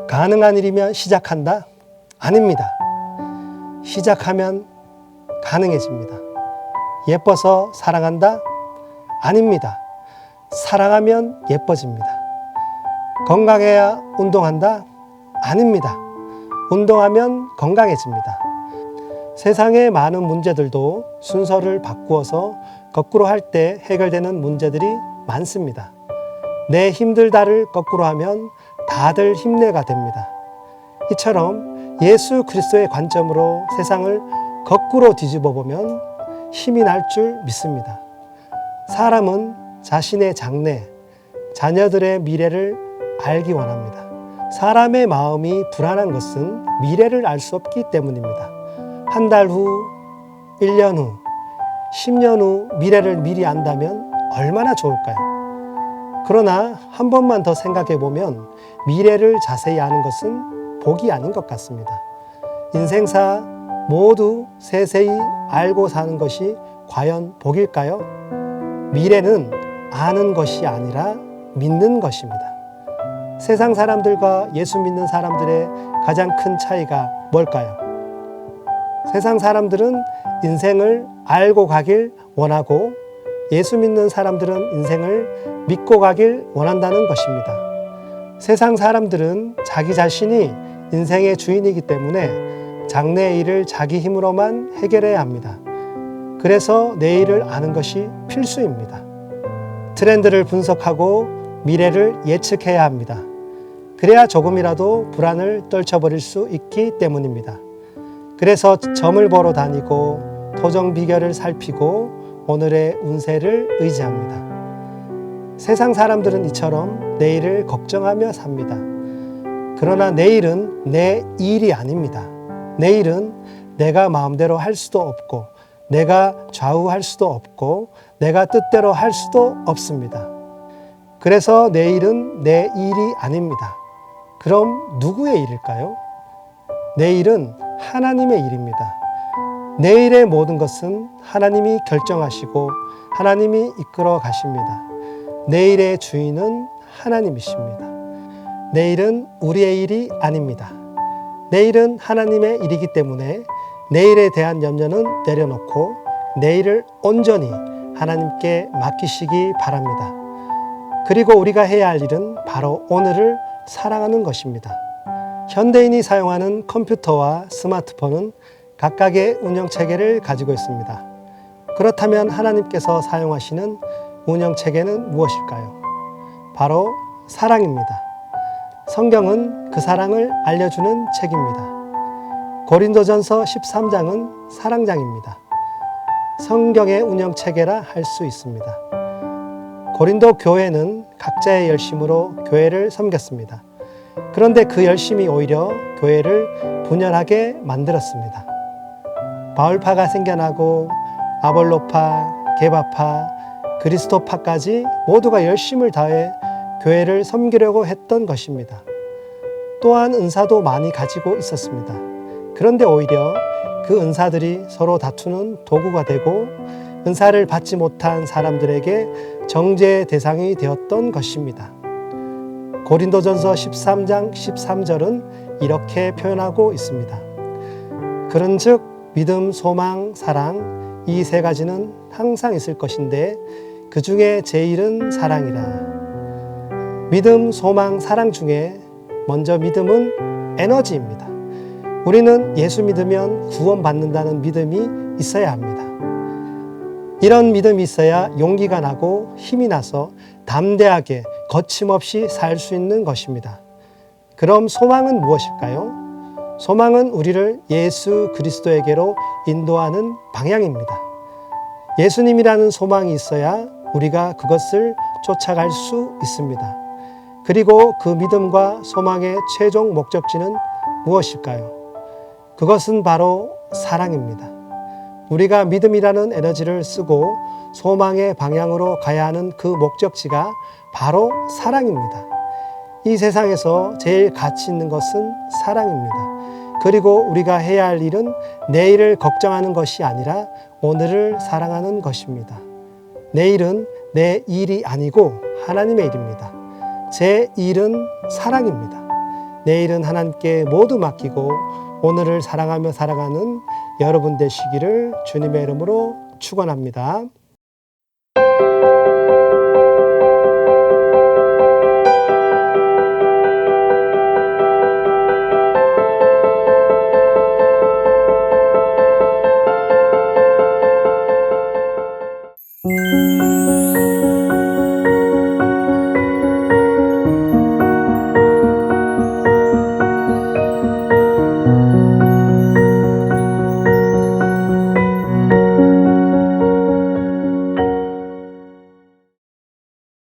가능한 일이면 시작한다? 아닙니다. 시작하면 가능해집니다. 예뻐서 사랑한다? 아닙니다. 사랑하면 예뻐집니다. 건강해야 운동한다? 아닙니다. 운동하면 건강해집니다. 세상의 많은 문제들도 순서를 바꾸어서 거꾸로 할 때 해결되는 문제들이 많습니다. 내 힘들다를 거꾸로 하면 다들 힘내가 됩니다. 이처럼 예수 그리스도의 관점으로 세상을 거꾸로 뒤집어 보면 힘이 날 줄 믿습니다. 사람은 자신의 장래, 자녀들의 미래를 알기 원합니다. 사람의 마음이 불안한 것은 미래를 알 수 없기 때문입니다. 한 달 후, 1년 후, 10년 후 미래를 미리 안다면 얼마나 좋을까요? 그러나 한 번만 더 생각해 보면 미래를 자세히 아는 것은 복이 아닌 것 같습니다. 인생사 모두 세세히 알고 사는 것이 과연 복일까요? 미래는 아는 것이 아니라 믿는 것입니다. 세상 사람들과 예수 믿는 사람들의 가장 큰 차이가 뭘까요? 세상 사람들은 인생을 알고 가길 원하고 예수 믿는 사람들은 인생을 믿고 가길 원한다는 것입니다. 세상 사람들은 자기 자신이 인생의 주인이기 때문에 장래의 일을 자기 힘으로만 해결해야 합니다. 그래서 내일을 아는 것이 필수입니다. 트렌드를 분석하고 미래를 예측해야 합니다. 그래야 조금이라도 불안을 떨쳐버릴 수 있기 때문입니다. 그래서 점을 보러 다니고 토정 비결을 살피고 오늘의 운세를 의지합니다. 세상 사람들은 이처럼 내일을 걱정하며 삽니다. 그러나 내일은 내 일이 아닙니다. 내일은 내가 마음대로 할 수도 없고 내가 좌우할 수도 없고 내가 뜻대로 할 수도 없습니다. 그래서 내일은 내 일이 아닙니다. 그럼 누구의 일일까요? 내일은 하나님의 일입니다. 내일의 모든 것은 하나님이 결정하시고 하나님이 이끌어 가십니다. 내일의 주인은 하나님이십니다. 내일은 우리의 일이 아닙니다. 내일은 하나님의 일이기 때문에 내일에 대한 염려는 내려놓고 내일을 온전히 하나님께 맡기시기 바랍니다. 그리고 우리가 해야 할 일은 바로 오늘을 사랑하는 것입니다. 현대인이 사용하는 컴퓨터와 스마트폰은 각각의 운영체계를 가지고 있습니다. 그렇다면 하나님께서 사용하시는 운영체계는 무엇일까요? 바로 사랑입니다. 성경은 그 사랑을 알려주는 책입니다. 고린도전서 13장은 사랑장입니다. 성경의 운영체계라 할 수 있습니다. 고린도 교회는 각자의 열심으로 교회를 섬겼습니다. 그런데 그 열심이 오히려 교회를 분열하게 만들었습니다. 바울파가 생겨나고 아볼로파, 게바파, 그리스도파까지 모두가 열심을 다해 교회를 섬기려고 했던 것입니다. 또한 은사도 많이 가지고 있었습니다. 그런데 오히려 그 은사들이 서로 다투는 도구가 되고 은사를 받지 못한 사람들에게 정죄의 대상이 되었던 것입니다. 고린도전서 13장 13절은 이렇게 표현하고 있습니다. 그런즉 믿음, 소망, 사랑 이 세 가지는 항상 있을 것인데 그 중에 제일은 사랑이라. 믿음, 소망, 사랑 중에 먼저 믿음은 에너지입니다. 우리는 예수 믿으면 구원받는다는 믿음이 있어야 합니다. 이런 믿음이 있어야 용기가 나고 힘이 나서 담대하게 거침없이 살 수 있는 것입니다. 그럼 소망은 무엇일까요? 소망은 우리를 예수 그리스도에게로 인도하는 방향입니다. 예수님이라는 소망이 있어야 우리가 그것을 쫓아갈 수 있습니다. 그리고 그 믿음과 소망의 최종 목적지는 무엇일까요? 그것은 바로 사랑입니다. 우리가 믿음이라는 에너지를 쓰고 소망의 방향으로 가야 하는 그 목적지가 바로 사랑입니다. 이 세상에서 제일 가치 있는 것은 사랑입니다. 그리고 우리가 해야 할 일은 내일을 걱정하는 것이 아니라 오늘을 사랑하는 것입니다. 내일은 내 일이 아니고 하나님의 일입니다. 제 일은 사랑입니다. 내일은 하나님께 모두 맡기고 오늘을 사랑하며 살아가는 여러분 되시기를 주님의 이름으로 축원합니다.